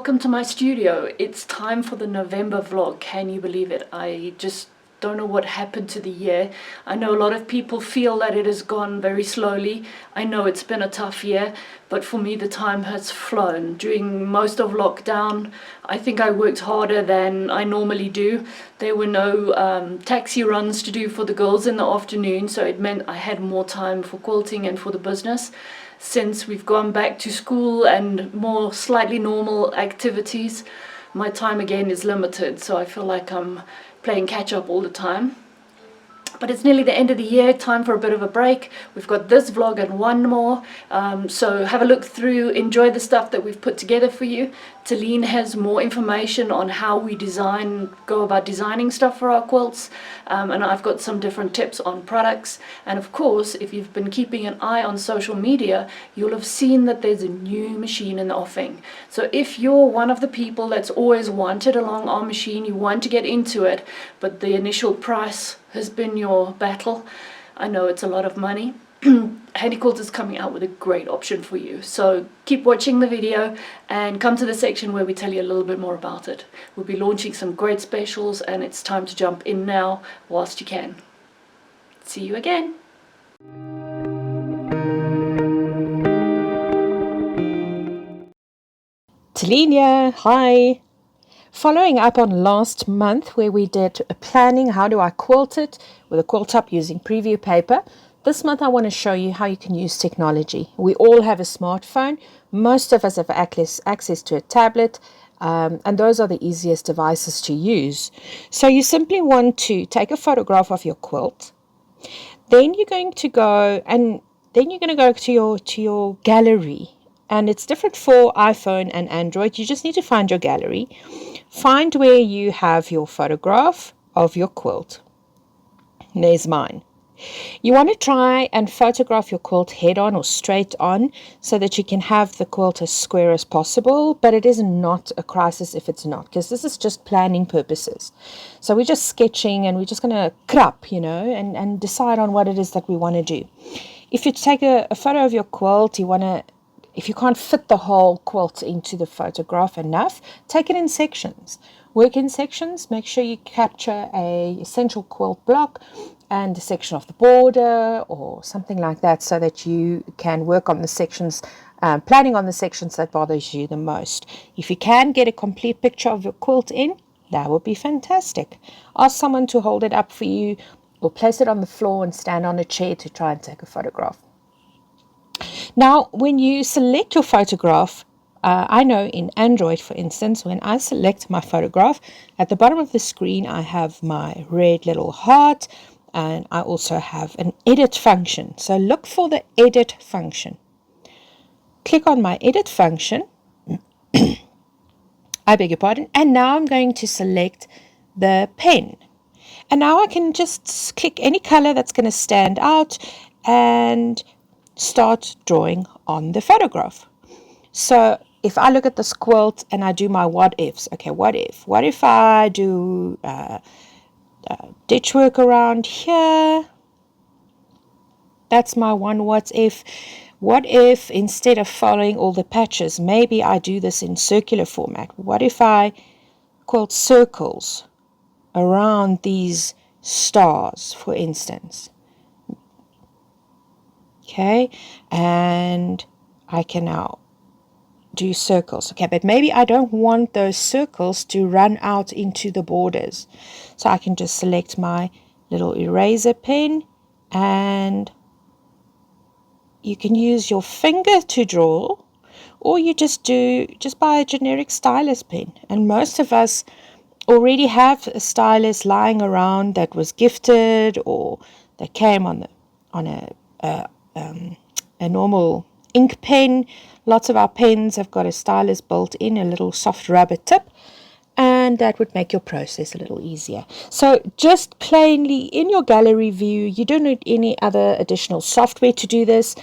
welcome to my studio. It's time for the November vlog. Can you believe it? I just don't know what happened to the year. I know a lot of people feel that it has gone very slowly. I know it's been a tough year, but for me the time has flown. During most of lockdown, I think I worked harder than I normally do. There were no taxi runs to do for the girls in the afternoon, so it meant I had more time for quilting and for the business. Since we've gone back to school and more slightly normal activities, my time again is limited, so I feel like I'm playing catch up all the time. But it's nearly the end of the year, time for a bit of a break. We've got this vlog and one more, so have a look through, enjoy the stuff that we've put together for you. Telene has more information on how we go about designing stuff for our quilts, and I've got some different tips on products. And of course, if you've been keeping an eye on social media, you'll have seen that there's a new machine in the offing. So if you're one of the people that's always wanted along our machine, you want to get into it, but the initial price has been your battle, I know it's a lot of money, Handy Quilt is coming out with a great option for you. So keep watching the video and come to the section where we tell you a little bit more about it. We'll be launching some great specials, and it's time to jump in now whilst you can. See you again. Telene, hi. Following up on last month where we did a planning, how do I quilt it with a quilt top using preview paper. This month I want to show you how you can use technology. We all have a smartphone. Most of us have access to a tablet, and those are the easiest devices to use. So you simply want to take a photograph of your quilt. Then you're going to go to your gallery. And it's different for iPhone and Android. You just need to find your gallery. Find where you have your photograph of your quilt. There's mine. You want to try and photograph your quilt head on or straight on so that you can have the quilt as square as possible, but it is not a crisis if it's not, because this is just planning purposes. So we're just sketching and we're just going to crop, and decide on what it is that we want to do. If you take a photo of your quilt, if you can't fit the whole quilt into the photograph enough, take it in sections. Work in sections. Make sure you capture a essential quilt block and a section of the border or something like that, so that you can work on the sections, planning on the sections that bothers you the most. If you can get a complete picture of your quilt in, that would be fantastic. Ask someone to hold it up for you, or place it on the floor and stand on a chair to try and take a photograph. Now, when you select your photograph, I know in Android, for instance, when I select my photograph, at the bottom of the screen, I have my red little heart, and I also have an edit function. So look for the edit function. Click on my edit function. I beg your pardon. And now I'm going to select the pen. And now I can just click any color that's going to stand out and start drawing on the photograph. So if I look at this quilt and I do my what ifs, okay, what if I do ditch work around here? That's my one what if. What if instead of following all the patches, maybe I do this in circular format? What if I quilt circles around these stars, for instance? Okay, and I can now do circles. Okay, but maybe I don't want those circles to run out into the borders. So I can just select my little eraser pen, and you can use your finger to draw, or you just buy a generic stylus pen. And most of us already have a stylus lying around that was gifted, or that came on a normal ink pen. Lots of our pens have got a stylus built in, a little soft rubber tip, and that would make your process a little easier. So just plainly in your gallery view, you don't need any other additional software to do this.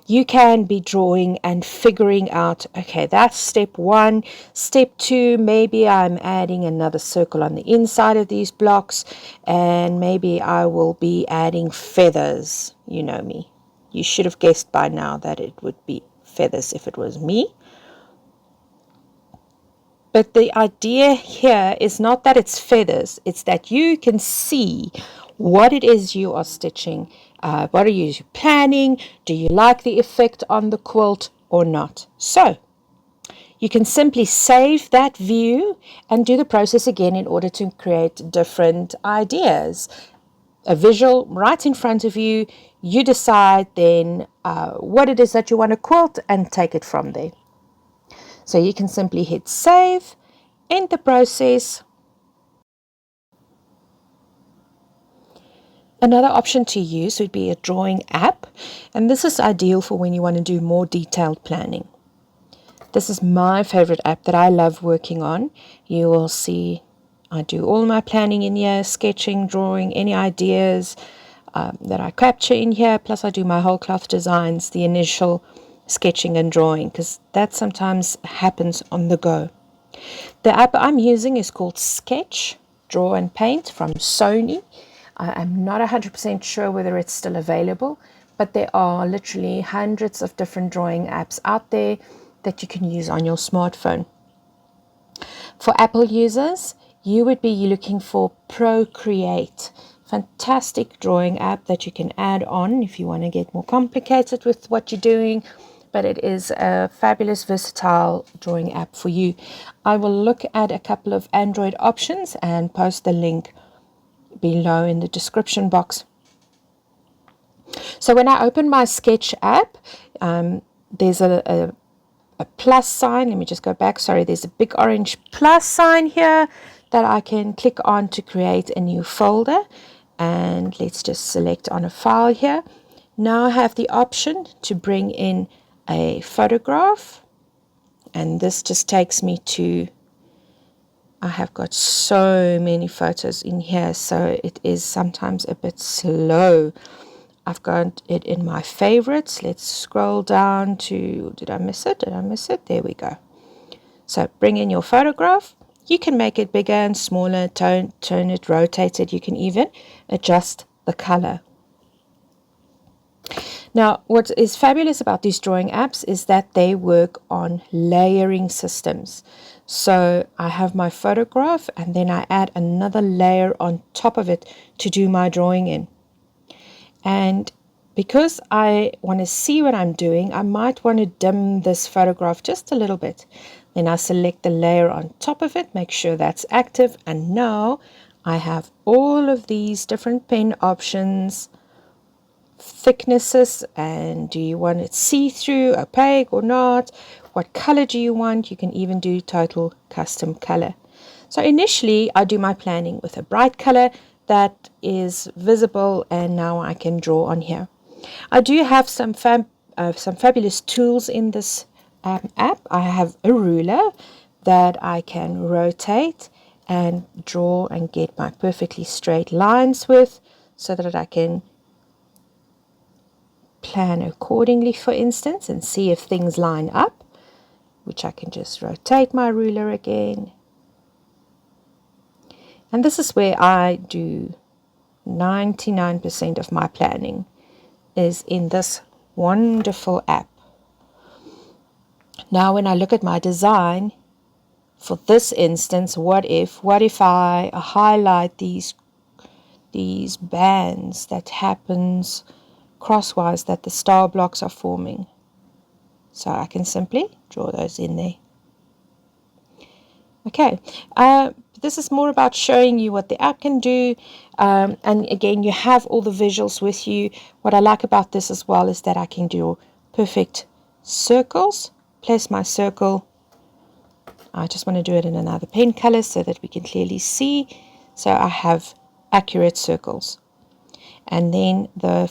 You can be drawing and figuring out, okay, that's step 1. Step 2, maybe I'm adding another circle on the inside of these blocks, and maybe I will be adding feathers. You know me. You should have guessed by now that it would be feathers if it was me. But the idea here is not that it's feathers, it's that you can see what it is you are stitching. What are you planning? Do you like the effect on the quilt or not? So you can simply save that view and do the process again in order to create different ideas. A visual right in front of you, you decide then what it is that you want to quilt and take it from there. So you can simply hit save, end the process. Another option to use would be a drawing app, and this is ideal for when you want to do more detailed planning. This is my favorite app that I love working on. You will see I do all my planning in here, sketching, drawing, any ideas that I capture in here, plus I do my whole cloth designs, the initial sketching and drawing, because that sometimes happens on the go. The app I'm using is called Sketch, Draw and Paint from Sony. I'm not 100% sure whether it's still available, but there are literally hundreds of different drawing apps out there that you can use on your smartphone. For Apple users, you would be looking for Procreate. Fantastic drawing app that you can add on if you want to get more complicated with what you're doing, but it is a fabulous, versatile drawing app for you. I will look at a couple of Android options and post the link below in the description box. So when I open my Sketch app, there's a plus sign. Let me just go back. Sorry, there's a big orange plus sign here that I can click on to create a new folder. And let's just select on a file here. Now I have the option to bring in a photograph. And this just takes me to, I have got so many photos in here, so it is sometimes a bit slow. I've got it in my favorites. Let's scroll down to, did I miss it? Did I miss it? There we go. So bring in your photograph. You can make it bigger and smaller, turn it, rotate it. You can even adjust the color. Now, what is fabulous about these drawing apps is that they work on layering systems. So I have my photograph and then I add another layer on top of it to do my drawing in. And because I want to see what I'm doing, I might want to dim this photograph just a little bit. Then I select the layer on top of it, make sure that's active. And now I have all of these different pen options, thicknesses, and do you want it see-through, opaque or not? What color do you want? You can even do total custom color. So initially I do my planning with a bright color that is visible, and now I can draw on here. I do have some fabulous tools in this app. I have a ruler that I can rotate and draw and get my perfectly straight lines with, so that I can plan accordingly, for instance, and see if things line up, which I can just rotate my ruler again. And this is where I do 99% of my planning, is in this wonderful app. Now when I look at my design, for this instance, what if I highlight these bands that happens crosswise that the star blocks are forming. So I can simply draw those in there. Okay, this is more about showing you what the app can do, and again, you have all the visuals with you. What I like about this as well is that I can do perfect circles, place my circle. I just want to do it in another pen color so that we can clearly see. So I have accurate circles. And then the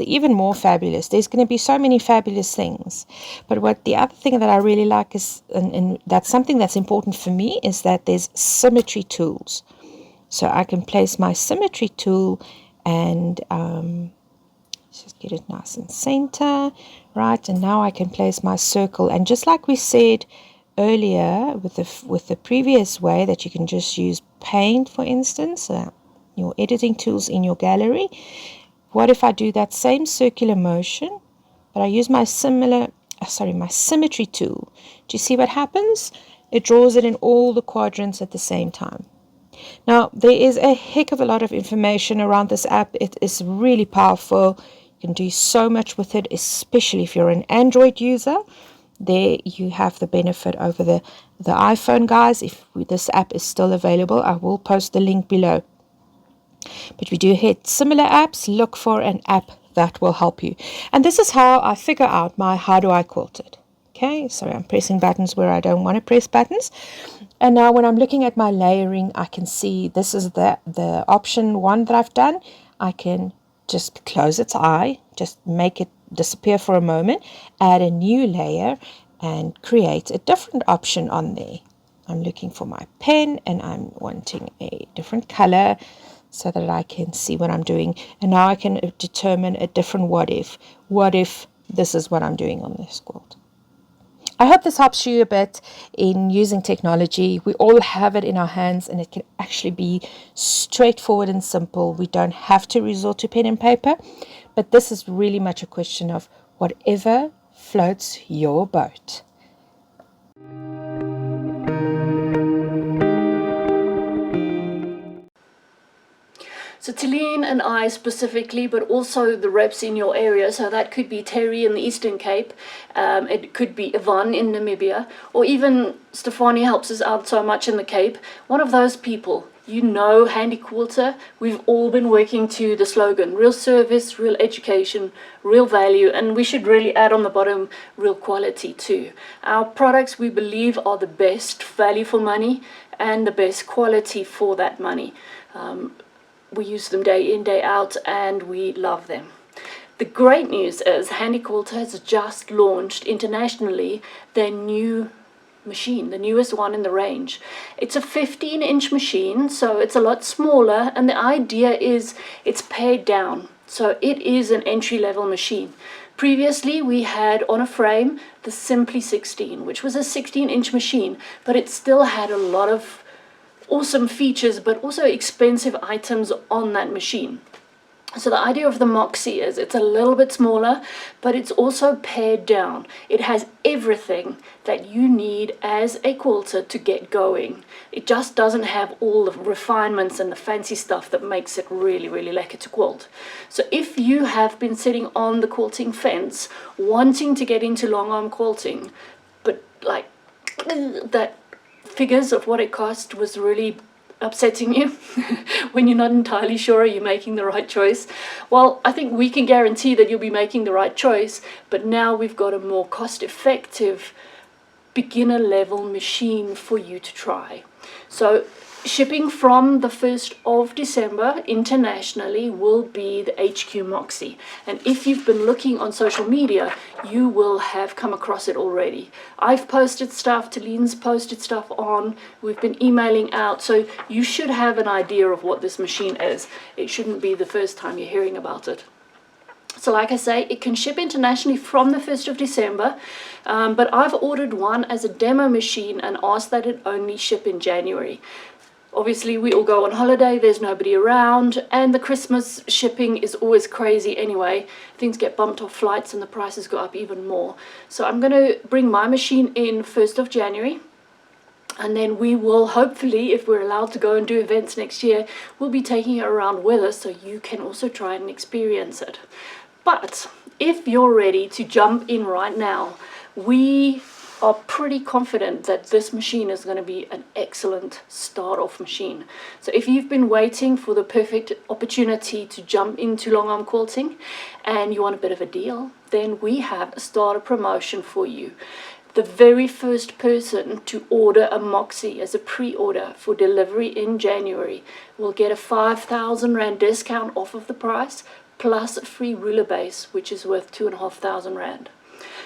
even more fabulous, there's going to be so many fabulous things. But the other thing that I really like is, and that's something that's important for me, is that there's Symmetry Tools. So I can place my Symmetry tool and just get it nice and center, right? And now I can place my circle. And just like we said earlier with the previous way that you can just use paint, for instance, your editing tools in your gallery. What if I do that same circular motion, but I use my Symmetry tool? Do you see what happens? It draws it in all the quadrants at the same time. Now, there is a heck of a lot of information around this app. It is really powerful. You can do so much with it, especially if you're an Android user. There you have the benefit over the iPhone, guys. If this app is still available, I will post the link below. But we do hit similar apps. Look for an app that will help you. And this is how I figure out my how do I quilt it. Okay, sorry, I'm pressing buttons where I don't want to press buttons. And now when I'm looking at my layering, I can see this is the option 1 that I've done. I can just close its eye, just make it disappear for a moment, add a new layer, and create a different option on there. I'm looking for my pen, and I'm wanting a different color so that I can see what I'm doing. And now I can determine a different what if. What if this is what I'm doing on this quilt? I hope this helps you a bit in using technology. We all have it in our hands, and it can actually be straightforward and simple. We don't have to resort to pen and paper, but this is really much a question of whatever floats your boat. So Telene and I specifically, but also the reps in your area, so that could be Terry in the Eastern Cape, it could be Yvonne in Namibia, or even Stefani helps us out so much in the Cape. One of those people, you know, Handy Quilter, we've all been working to the slogan, real service, real education, real value, and we should really add on the bottom, real quality too. Our products, we believe, are the best value for money and the best quality for that money. We use them day in, day out, and we love them. The great news is Handy Quilter has just launched internationally their new machine, the newest one in the range. It's a 15-inch machine, so it's a lot smaller, and the idea is it's pared down. So it is an entry-level machine. Previously, we had on a frame the Simply 16, which was a 16-inch machine, but it still had a lot of awesome features, but also expensive items on that machine. So the idea of the Moxie is it's a little bit smaller, but it's also pared down. It has everything that you need as a quilter to get going. It just doesn't have all the refinements and the fancy stuff that makes it really, really lekker to quilt. So if you have been sitting on the quilting fence, wanting to get into long arm quilting, but like that figures of what it cost was really upsetting you when you're not entirely sure you're making the right choice, well, I think we can guarantee that you'll be making the right choice, but now we've got a more cost-effective beginner level machine for you to try. So shipping from the 1st of December internationally will be the HQ Moxie. And if you've been looking on social media, you will have come across it already. I've posted stuff, Telene's posted stuff on, we've been emailing out, so you should have an idea of what this machine is. It shouldn't be the first time you're hearing about it. So like I say, it can ship internationally from the 1st of December, but I've ordered one as a demo machine and asked that it only ship in January. Obviously, we all go on holiday, there's nobody around, and the Christmas shipping is always crazy anyway. Things get bumped off flights and the prices go up even more. So I'm going to bring my machine in 1st of January, and then we will hopefully, if we're allowed to go and do events next year, we'll be taking it around with us so you can also try and experience it. But if you're ready to jump in right now, we are pretty confident that this machine is going to be an excellent start-off machine. So if you've been waiting for the perfect opportunity to jump into long arm quilting and you want a bit of a deal, then we have a starter promotion for you. The very first person to order a Moxie as a pre-order for delivery in January will get a 5,000 Rand discount off of the price, plus a free ruler base, which is worth 2,500 Rand.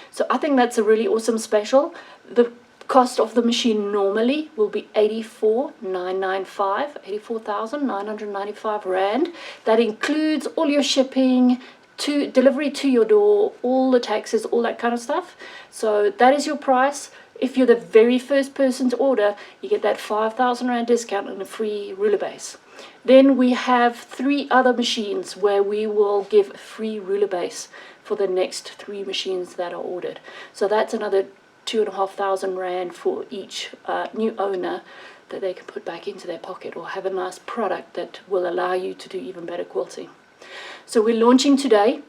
So I think that's a really awesome special. The cost of the machine normally will be 84,995 Rand. That includes all your shipping, to delivery to your door, all the taxes, all that kind of stuff. So that is your price. If you're the very first person to order, you get that 5,000 Rand discount and a free ruler base. Then we have 3 other machines where we will give a free ruler base for the next 3 machines that are ordered. So that's another 2,500 rand for each new owner that they can put back into their pocket, or have a nice product that will allow you to do even better quilting. So we're launching today.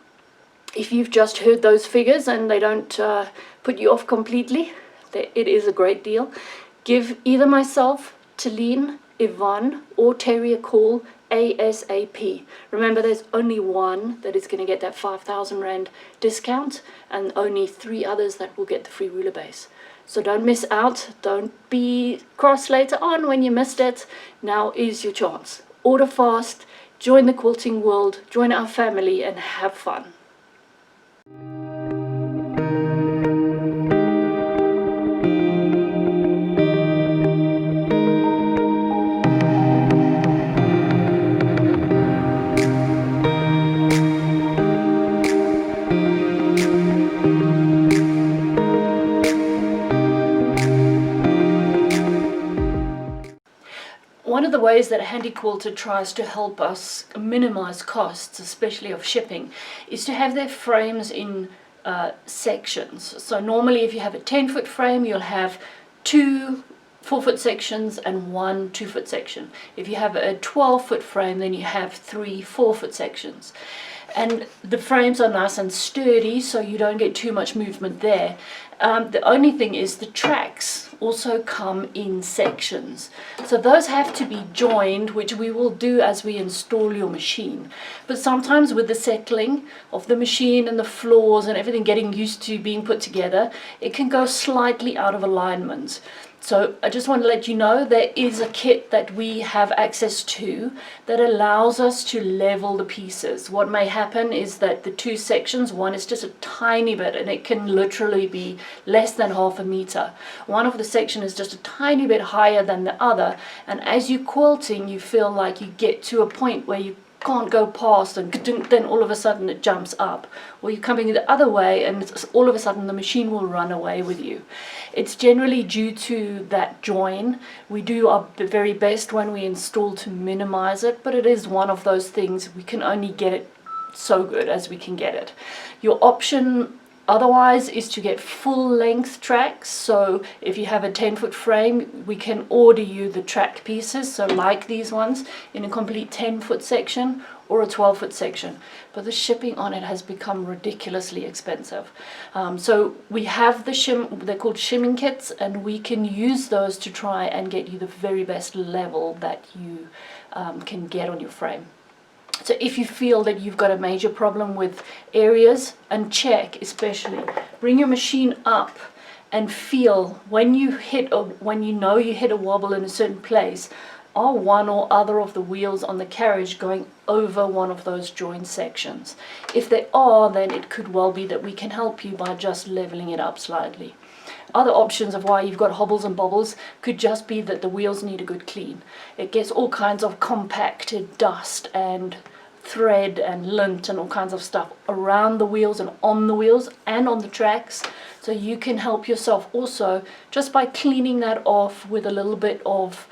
If you've just heard those figures and they don't put you off completely, it is a great deal. Give either myself, Telene, Yvonne, or Terry a call ASAP. Remember, there's only one that is going to get that 5,000 rand discount, and only 3 others that will get the free ruler base. So don't miss out. Don't be cross later on when you missed it. Now is your chance. Order fast, join the quilting world, join our family, and have fun. One of the ways that a handy quilter tries to help us minimize costs, especially of shipping, is to have their frames in sections. So normally if you have a 10-foot frame, you'll have 2 4-foot sections and 1 2-foot section. If you have a 12-foot frame, then you have 3 4-foot sections. And the frames are nice and sturdy, so you don't get too much movement there. The only thing is the tracks also come in sections. So those have to be joined, which we will do as we install your machine. But sometimes with the settling of the machine and the floors and everything getting used to being put together, it can go slightly out of alignment. So I just want to let you know there is a kit that we have access to that allows us to level the pieces. What may happen is that the 2 sections, one is just a tiny bit, and it can literally be less than half a meter. One of the section is just a tiny bit higher than the other, and as you're quilting you feel like you get to a point where you can't go past, and then all of a sudden it jumps up, or you're coming the other way and all of a sudden the machine will run away with you. It's generally due to that join. We do our very best when we install to minimize it, but it is one of those things, we can only get it so good as we can get it. Your option otherwise is to get full length tracks. So if you have a 10-foot frame, we can order you the track pieces, so like these ones, in a complete 10-foot section or a 12-foot section. But the shipping on it has become ridiculously expensive. So we have they're called Shimming Kits, and we can use those to try and get you the very best level that you can get on your frame. So if you feel that you've got a major problem with areas, and check especially, bring your machine up and feel when you know you hit a wobble in a certain place, are one or other of the wheels on the carriage going over one of those joint sections. If they are, then it could well be that we can help you by just leveling it up slightly. Other options of why you've got hobbles and bobbles could just be that the wheels need a good clean. It gets all kinds of compacted dust and thread and lint and all kinds of stuff around the wheels and on the wheels and on the tracks. So you can help yourself also just by cleaning that off with a little bit of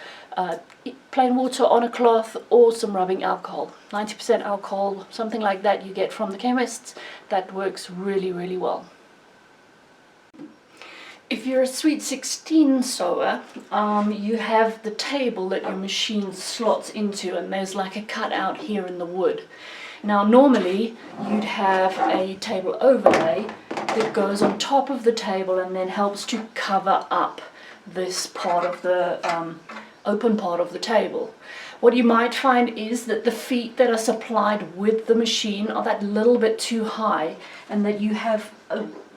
plain water on a cloth or some rubbing alcohol. 90% alcohol, something like that you get from the chemists. That works really, really well. If you're a Sweet 16 sewer, you have the table that your machine slots into, and there's like a cutout here in the wood. Now normally you'd have a table overlay that goes on top of the table and then helps to cover up this part of the open part of the table. What you might find is that the feet that are supplied with the machine are that little bit too high, and that you have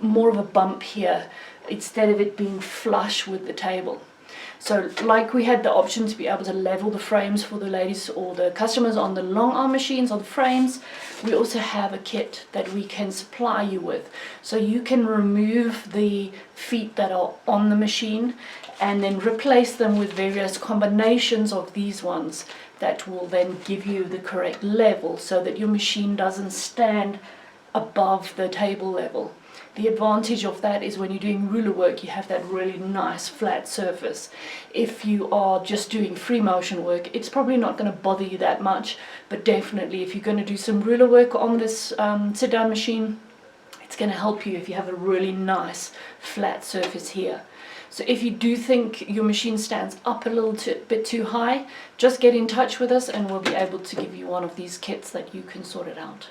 more of a bump here instead of it being flush with the table. So like we had the option to be able to level the frames for the ladies or the customers on the long arm machines or the frames, we also have a kit that we can supply you with. So you can remove the feet that are on the machine and then replace them with various combinations of these ones that will then give you the correct level so that your machine doesn't stand above the table level. The advantage of that is when you're doing ruler work, you have that really nice flat surface. If you are just doing free motion work, it's probably not going to bother you that much, but definitely if you're going to do some ruler work on this sit-down machine, It's going to help you if you have a really nice flat surface here. So if you do think your machine stands up a little bit too high, just get in touch with us and we'll be able to give you one of these kits that you can sort it out.